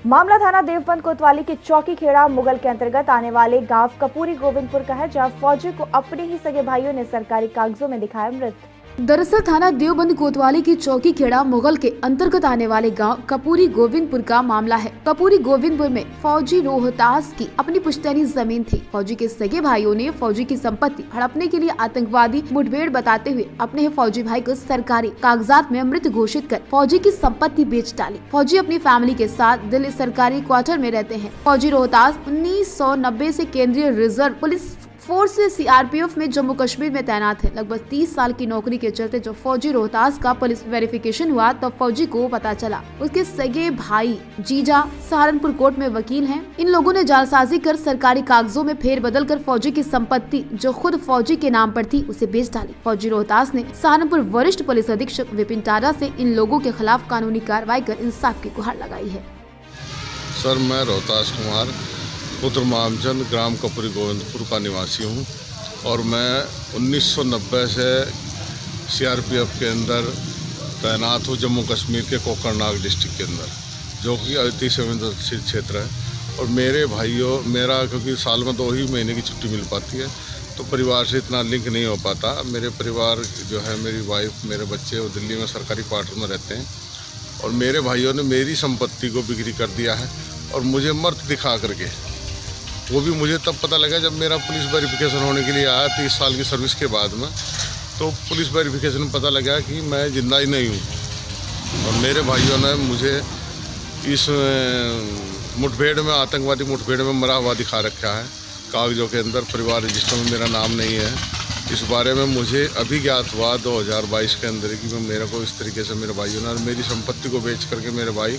मामला थाना देवबंद कोतवाली के चौकी खेड़ा मुगल के अंतर्गत आने वाले गांव कपूरी गोविंदपुर का है, जहां फौजी को अपने ही सगे भाइयों ने सरकारी कागजों में दिखाया मृत। दरअसल थाना देवबंद कोतवाली की चौकी खेड़ा मुगल के अंतर्गत आने वाले गांव कपूरी गोविंदपुर का मामला है। कपूरी गोविंदपुर में फौजी रोहतास की अपनी पुश्तैनी जमीन थी। फौजी के सगे भाइयों ने फौजी की संपत्ति हड़पने के लिए आतंकवादी मुठभेड़ बताते हुए अपने फौजी भाई को सरकारी कागजात में मृत घोषित कर फौजी की संपत्ति बेच डाली। फौजी अपनी फैमिली के साथ दिल्ली सरकारी क्वार्टर में रहते हैं। फौजी रोहतास 1990 से केंद्रीय रिजर्व पुलिस फोर्स से सीआरपीएफ में जम्मू कश्मीर में तैनात है। लगभग 30 साल की नौकरी के चलते जब फौजी रोहतास का पुलिस वेरिफिकेशन हुआ तब फौजी को पता चला उसके सगे भाई जीजा सहारनपुर कोर्ट में वकील हैं। इन लोगों ने जालसाजी कर सरकारी कागजों में फेरबदल कर फौजी की संपत्ति जो खुद फौजी के नाम पर थी उसे बेच डाली। फौजी रोहतास ने सहारनपुर वरिष्ठ पुलिस अधीक्षक विपिन टाडा से इन लोगों के खिलाफ कानूनी कार्रवाई कर इंसाफ की गुहार लगाई है। सर, मैं रोहतास कुमार पुत्र मामचंद ग्राम कपूरी गोविंदपुर का निवासी हूँ और मैं 1990 से सीआरपीएफ के अंदर तैनात हूँ जम्मू कश्मीर के कोकरनाग डिस्ट्रिक्ट के अंदर, जो कि अति संवेदनशील क्षेत्र है। और मेरे भाइयों मेरा क्योंकि साल में 2 ही महीने की छुट्टी मिल पाती है तो परिवार से इतना लिंक नहीं हो पाता। मेरे परिवार जो है, मेरी वाइफ, मेरे बच्चे वो दिल्ली में सरकारी क्वार्टर में रहते हैं और मेरे भाइयों ने मेरी संपत्ति को बिक्री कर दिया है और मुझे मर्द दिखा करके, वो भी मुझे तब पता लगा जब मेरा पुलिस वेरिफिकेशन होने के लिए आया 30 साल की सर्विस के बाद में, तो पुलिस वेरिफिकेशन में पता लगा कि मैं जिंदा ही नहीं हूँ। और मेरे भाइयों ने मुझे इस मुठभेड़ में, आतंकवादी मुठभेड़ में मरा हुआ दिखा रखा है। कागजों के अंदर परिवार रजिस्टर में मेरा नाम नहीं है। इस बारे में मुझे अभी ज्ञात हुआ 2022 के अंदर कि मेरे को इस तरीके से मेरे भाइयों ने मेरी संपत्ति को बेच करके, मेरे भाई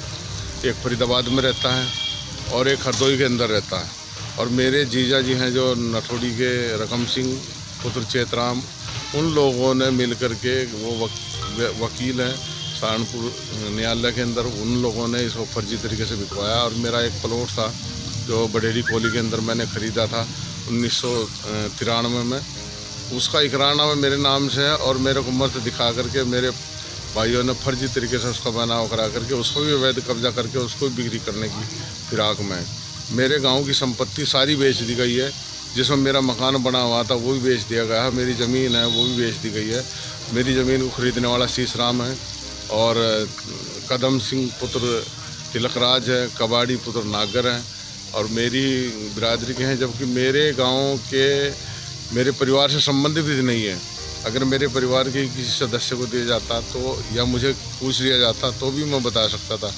एक फरीदाबाद में रहता है और एक हरदोई के अंदर रहता है, और मेरे जीजा जी हैं जो नथोड़ी के रकम सिंह पुत्र चेतराम, उन लोगों ने मिल कर के, वो वकील हैं सहारनपुर न्यायालय के अंदर, उन लोगों ने इसको फर्जी तरीके से बिकवाया। और मेरा एक प्लॉट था जो बडेरी कोली के अंदर मैंने ख़रीदा था 1993 में, उसका इकरारनामा मेरे नाम से है और मेरे को मर्द दिखा करके मेरे भाइयों ने फर्जी तरीके से उसका बनाव करा करके उसको भी अवैध कब्जा करके उसको भी बिक्री करने की फिराक में मेरे गांव की संपत्ति सारी बेच दी गई है। जिसमें मेरा मकान बना हुआ था वो भी बेच दिया गया है, मेरी ज़मीन है वो भी बेच दी गई है। मेरी ज़मीन को ख़रीदने वाला शीश राम है और कदम सिंह पुत्र तिलकराज है, कबाड़ी पुत्र नागर है और मेरी बिरादरी के हैं, जबकि मेरे गांव के मेरे परिवार से संबंधित भी नहीं है। अगर मेरे परिवार के किसी सदस्य को दिया जाता तो, या मुझे पूछ लिया जाता तो भी मैं बता सकता था,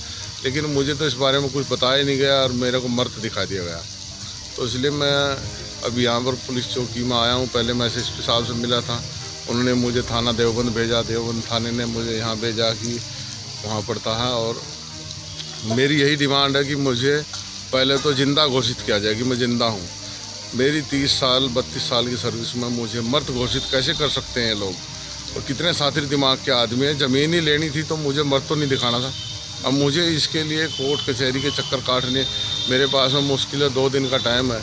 लेकिन मुझे तो इस बारे में कुछ बताया नहीं गया और मेरे को मर्द दिखा दिया गया। तो इसलिए मैं अभी यहाँ पर पुलिस चौकी में आया हूँ। पहले मैं एसएसपी साहब से मिला था, उन्होंने मुझे थाना देवबंद भेजा, देवबंद थाने ने मुझे यहाँ भेजा कि वहाँ पड़ता है। और मेरी यही डिमांड है कि मुझे पहले तो ज़िंदा घोषित किया जाए कि मैं ज़िंदा हूँ। मेरी 30 साल 32 साल की सर्विस में मुझे मर्द घोषित कैसे कर सकते हैं लोग, और कितने सातिर दिमाग के आदमी हैं। ज़मीन ही लेनी थी तो मुझे मर्द तो नहीं दिखाना था। अब मुझे इसके लिए कोर्ट कचहरी के चक्कर काटने, मेरे पास में मुश्किल है 2 दिन का टाइम है,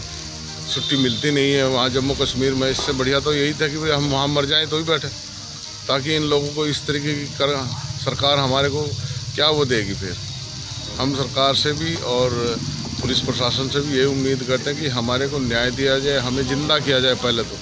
छुट्टी मिलती नहीं है वहाँ जम्मू कश्मीर में। इससे बढ़िया तो यही था कि भाई हम वहाँ मर जाएं तो ही बैठे, ताकि इन लोगों को इस तरीके की सरकार हमारे को क्या वो देगी। फिर हम सरकार से भी और पुलिस प्रशासन से भी ये उम्मीद करते हैं कि हमारे को न्याय दिया जाए, हमें ज़िंदा किया जाए पहले तो।